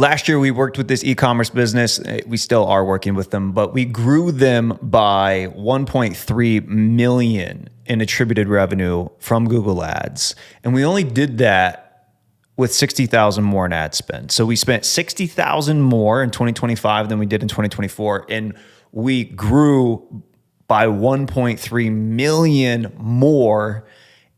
last year we worked with this e-commerce business. We still are working with them, but we grew them by 1.3 million in attributed revenue from Google Ads. And we only did that with 60,000 more in ad spend. So we spent 60,000 more in 2025 than we did in 2024. And we grew by 1.3 million more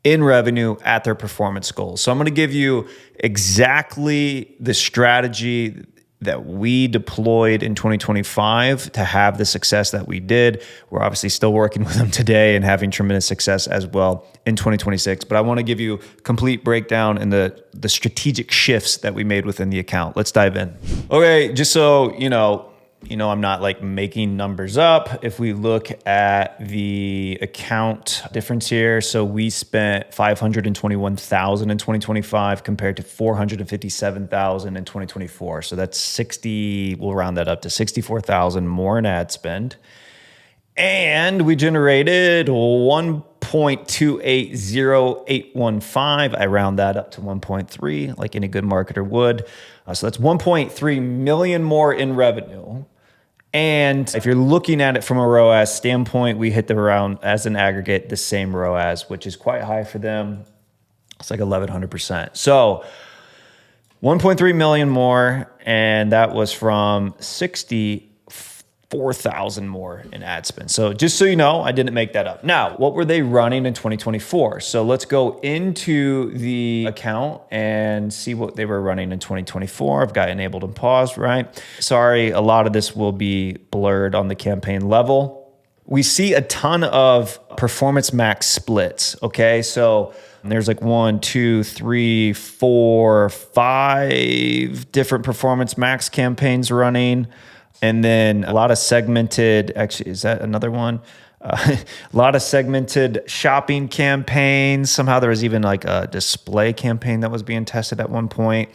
in revenue at their performance goals. So I'm going to give you exactly the strategy that we deployed in 2025 to have the success that we did. We're obviously still working with them today and having tremendous success as well in 2026. But I want to give you a complete breakdown in the strategic shifts that we made within the account. Let's dive in. Okay, just so you know, I'm not like making numbers up. If we look at the account difference here, so we spent 521,000 in 2025 compared to 457,000 in 2024. So that's 60, we'll round that up to 64,000 more in ad spend. And we generated 1.280815. I round that up to 1.3 like any good marketer would. So that's 1.3 million more in revenue. And if you're looking at it from a ROAS standpoint, we hit the around as an aggregate, the same ROAS, which is quite high for them. It's like 1,100%. So 1.3 million more, and that was from 64,000 more in ad spend. So just so you know, I didn't make that up. Now, what were they running in 2024? So let's go into the account and see what they were running in 2024. I've got enabled and paused, right? Sorry, a lot of this will be blurred on the campaign level. We see a ton of performance max splits, okay? So there's like 1, 2, 3, 4, 5 different performance max campaigns running. And then a lot of segmented, actually, is that another one? A lot of segmented shopping campaigns. Somehow there was even like a display campaign that was being tested at one point.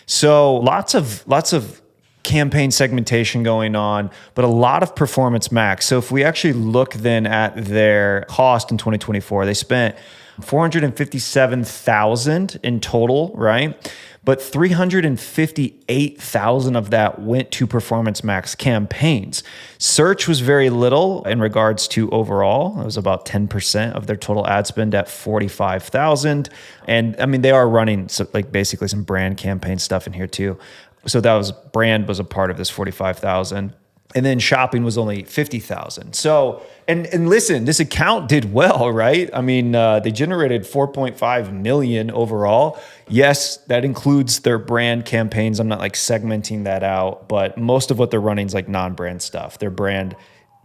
So lots of campaign segmentation going on, but a lot of performance max. So if we actually look then at their cost in 2024, they spent 457,000 in total, right? But 358,000 of that went to performance max campaigns. Search was very little in regards to overall. It was about 10% of their total ad spend at 45,000. And I mean, they are running like basically some brand campaign stuff in here too. So that was brand was a part of this 45,000. And then shopping was only 50,000. So, and listen, this account did well, right? I mean, they generated 4.5 million overall. Yes, that includes their brand campaigns. I'm not like segmenting that out, but most of what they're running is like non-brand stuff. Their brand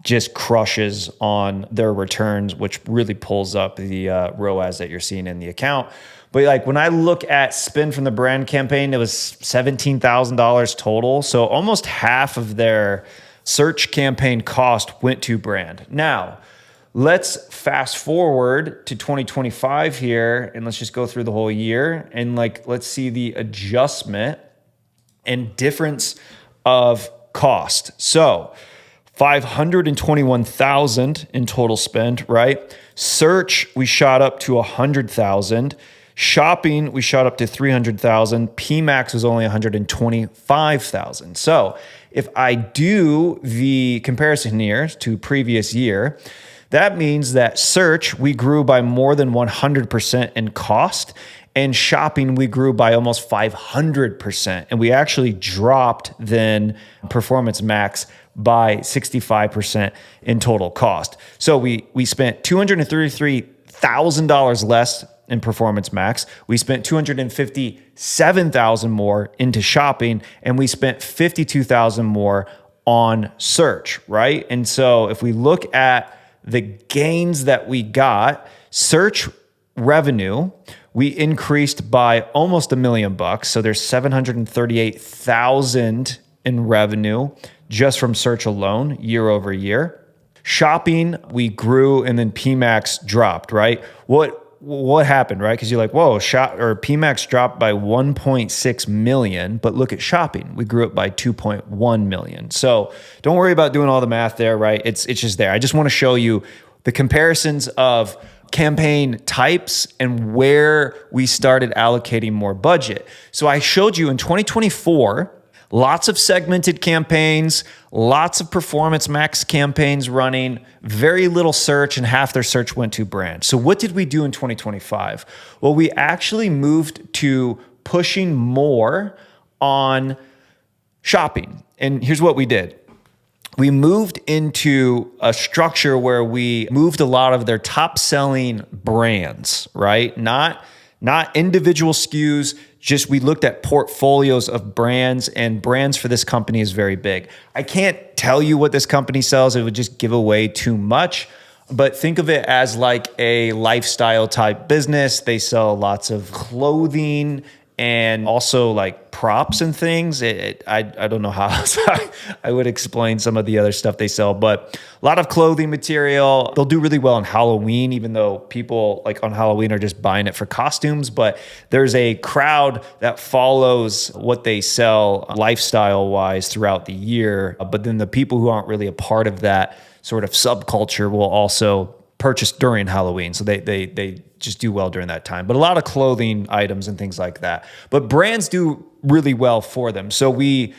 just crushes on their returns, which really pulls up the ROAS that you're seeing in the account. But like when I look at spend from the brand campaign, it was $17,000 total. So almost half of their search campaign cost went to brand. Now, let's fast forward to 2025 here, and let's just go through the whole year. And like, let's see the adjustment and difference of cost. So 521,000 in total spend, right? Search, we shot up to 100,000. Shopping, we shot up to 300,000. PMax was only 125,000. So if I do the comparison here to previous year, that means that search, we grew by more than 100% in cost, and shopping, we grew by almost 500%. And we actually dropped then performance max by 65% in total cost. So we spent $233,000 less in performance max. We spent $257,000 more into shopping, and we spent $52,000 more on search, right? And so if we look at the gains that we got, search revenue, we increased by almost $1 million. So there's 738,000 in revenue just from search alone year over year. Shopping, we grew, and then PMax dropped, right? What happened, right? Because you're like, whoa, PMax dropped by 1.6 million, but look at shopping. We grew it by 2.1 million. So don't worry about doing all the math there, right? It's just there. I just want to show you the comparisons of campaign types and where we started allocating more budget. So I showed you in 2024, Lots of segmented campaigns, lots of Performance Max campaigns running, very little search, and half their search went to brand. So what did we do in 2025? Well, we actually moved to pushing more on shopping. And here's what we did. We moved into a structure where we moved a lot of their top selling brands, right? Not individual SKUs, just we looked at portfolios of brands, and brands for this company is very big. I can't tell you what this company sells. It would just give away too much. But think of it as like a lifestyle type business. They sell lots of clothing and also like props and things. I don't know how else I would explain some of the other stuff they sell, but a lot of clothing material. They'll do really well on Halloween, even though people like on Halloween are just buying it for costumes. But there's a crowd that follows what they sell lifestyle wise throughout the year. But then the people who aren't really a part of that sort of subculture will also purchase during Halloween. So they just do well during that time. But a lot of clothing items and things like that. But brands do really well for them. So we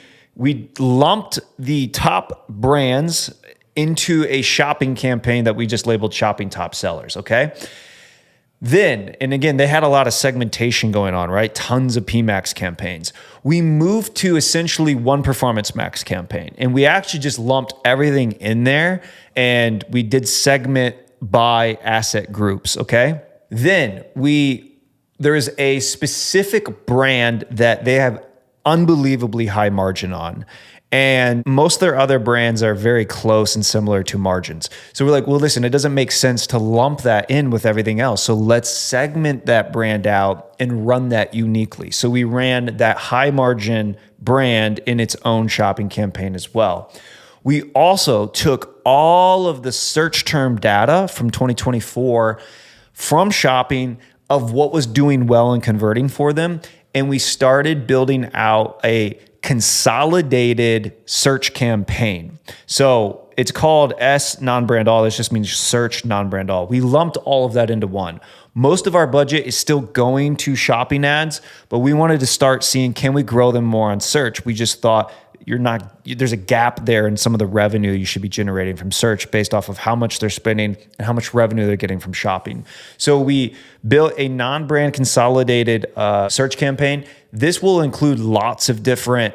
lumped the top brands into a shopping campaign that we just labeled Shopping Top Sellers, okay? Then, and again, they had a lot of segmentation going on, right? Tons of PMax campaigns. We moved to essentially one Performance Max campaign, and we actually just lumped everything in there, and we did segment by asset groups, okay? Then there is a specific brand that they have unbelievably high margin on. And most of their other brands are very close and similar to margins. So we're like, well, listen, it doesn't make sense to lump that in with everything else. So let's segment that brand out and run that uniquely. So we ran that high margin brand in its own shopping campaign as well. We also took all of the search term data from 2024 from shopping of what was doing well and converting for them. And we started building out a consolidated search campaign. So it's called S non-brand all. This just means search non-brand all. We lumped all of that into one. Most of our budget is still going to shopping ads, but we wanted to start seeing, can we grow them more on search? We just thought there's a gap there in some of the revenue you should be generating from search based off of how much they're spending and how much revenue they're getting from shopping. So we built a non-brand consolidated search campaign. This will include lots of different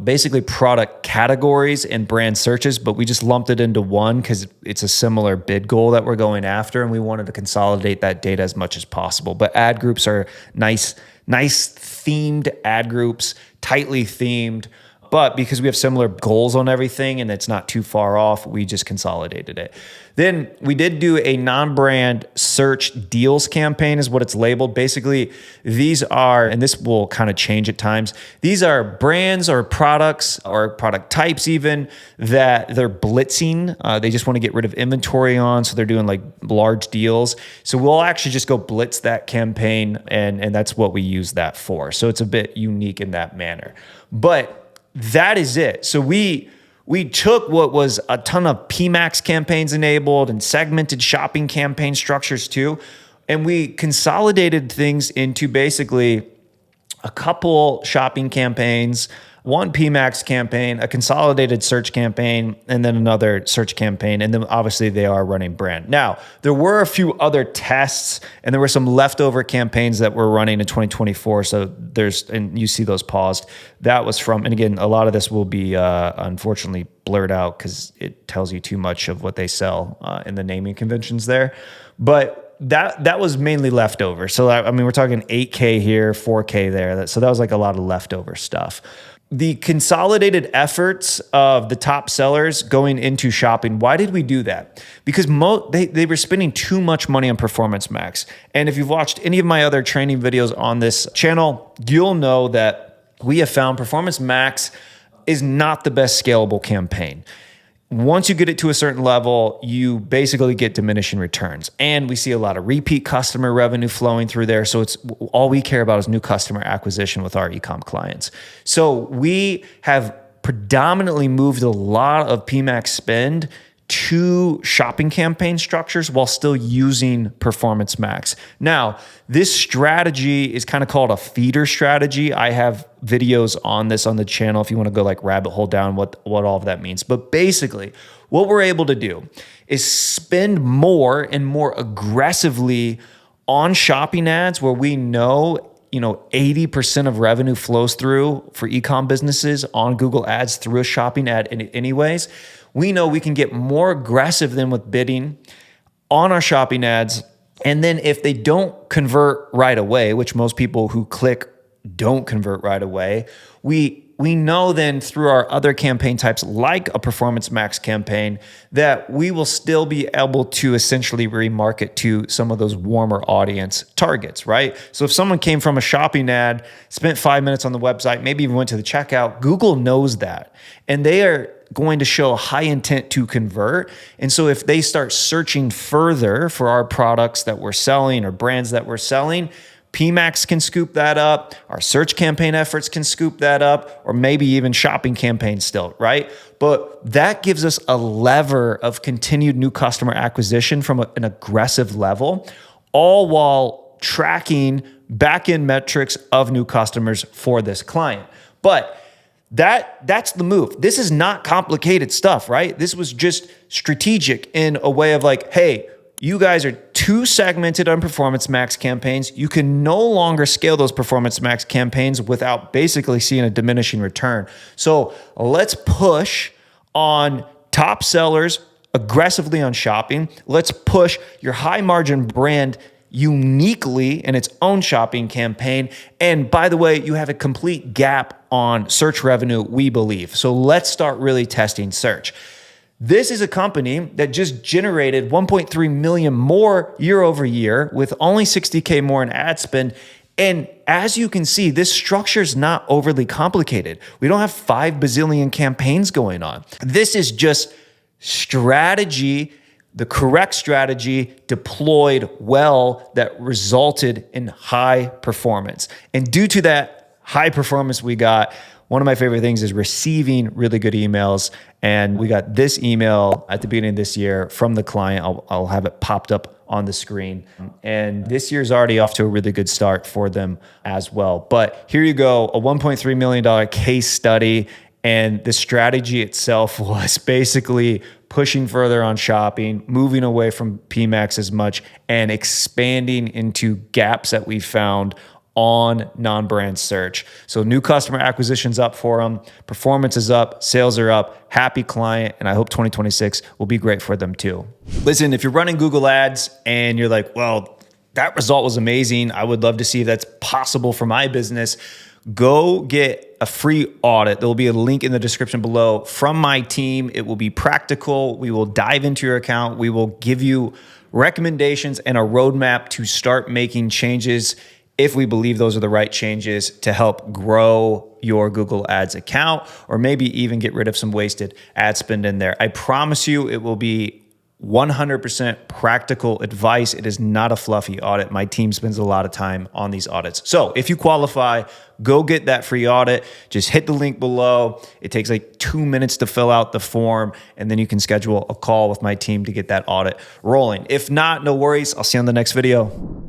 basically product categories and brand searches, but we just lumped it into one because it's a similar bid goal that we're going after, and we wanted to consolidate that data as much as possible. But ad groups are nice themed ad groups, tightly themed. But because we have similar goals on everything and it's not too far off, we just consolidated it. Then we did do a non-brand search deals campaign is what it's labeled. Basically, these are, and this will kind of change at times, these are brands or products or product types even that they're blitzing. They just want to get rid of inventory on, so they're doing like large deals. So we'll actually just go blitz that campaign, and that's what we use that for. So it's a bit unique in that manner. But that is it. So we took what was a ton of PMax campaigns enabled and segmented shopping campaign structures too, and we consolidated things into basically a couple shopping campaigns, one PMax campaign, a consolidated search campaign, and then another search campaign. And then obviously they are running brand. Now, there were a few other tests and there were some leftover campaigns that were running in 2024. So and you see those paused. That was from, and again, a lot of this will be unfortunately blurred out because it tells you too much of what they sell in the naming conventions there. But that was mainly leftover. So I mean, we're talking 8K here, 4K there. So that was like a lot of leftover stuff. The consolidated efforts of the top sellers going into shopping, why did we do that? Because they were spending too much money on Performance Max. And if you've watched any of my other training videos on this channel, you'll know that we have found Performance Max is not the best scalable campaign. Once you get it to a certain level, you basically get diminishing returns. And we see a lot of repeat customer revenue flowing through there. So it's all we care about is new customer acquisition with our ecom clients. So we have predominantly moved a lot of PMax spend two shopping campaign structures while still using Performance Max. Now, this strategy is kind of called a feeder strategy. I have videos on this on the channel if you want to go like rabbit hole down what all of that means. But basically, what we're able to do is spend more and more aggressively on shopping ads where we know 80% of revenue flows through for ecom businesses on Google Ads through a shopping ad anyways. We know we can get more aggressive than with bidding on our shopping ads. And then if they don't convert right away, which most people who click don't convert right away, we know then through our other campaign types like a Performance Max campaign that we will still be able to essentially remarket to some of those warmer audience targets, right? So if someone came from a shopping ad, spent 5 minutes on the website, maybe even went to the checkout, Google knows that. And they are going to show high intent to convert. And so if they start searching further for our products that we're selling or brands that we're selling, PMax can scoop that up, our search campaign efforts can scoop that up, or maybe even shopping campaigns still, right? But that gives us a lever of continued new customer acquisition from an aggressive level, all while tracking back-end metrics of new customers for this client. But that's the move. This is not complicated stuff, right? This was just strategic in a way of like, hey, you guys are too segmented on Performance Max campaigns. You can no longer scale those Performance Max campaigns without basically seeing a diminishing return. So let's push on top sellers aggressively on shopping. Let's push your high margin brand uniquely in its own shopping campaign. And by the way, you have a complete gap on search revenue, we believe. So let's start really testing search. This is a company that just generated 1.3 million more year over year with only 60K more in ad spend. And as you can see, this structure is not overly complicated. We don't have 5 bazillion campaigns going on. This is just strategy, the correct strategy deployed well that resulted in high performance. And due to that high performance we got, one of my favorite things is receiving really good emails. And we got this email at the beginning of this year from the client. I'll have it popped up on the screen. And this year's already off to a really good start for them as well. But here you go, a $1.3 million case study. And the strategy itself was basically pushing further on shopping, moving away from PMax as much, and expanding into gaps that we found on non-brand search. So new customer acquisition's up for them, performance is up, sales are up, happy client, and I hope 2026 will be great for them too. Listen, if you're running Google Ads and you're like, well, that result was amazing, I would love to see if that's possible for my business, go get a free audit. There will be a link in the description below from my team. It will be practical. We will dive into your account. We will give you recommendations and a roadmap to start making changes if we believe those are the right changes to help grow your Google Ads account, or maybe even get rid of some wasted ad spend in there. I promise you it will be 100% practical advice. It is not a fluffy audit. My team spends a lot of time on these audits. So if you qualify, go get that free audit. Just hit the link below. It takes like 2 minutes to fill out the form, and then you can schedule a call with my team to get that audit rolling. If not, no worries. I'll see you on the next video.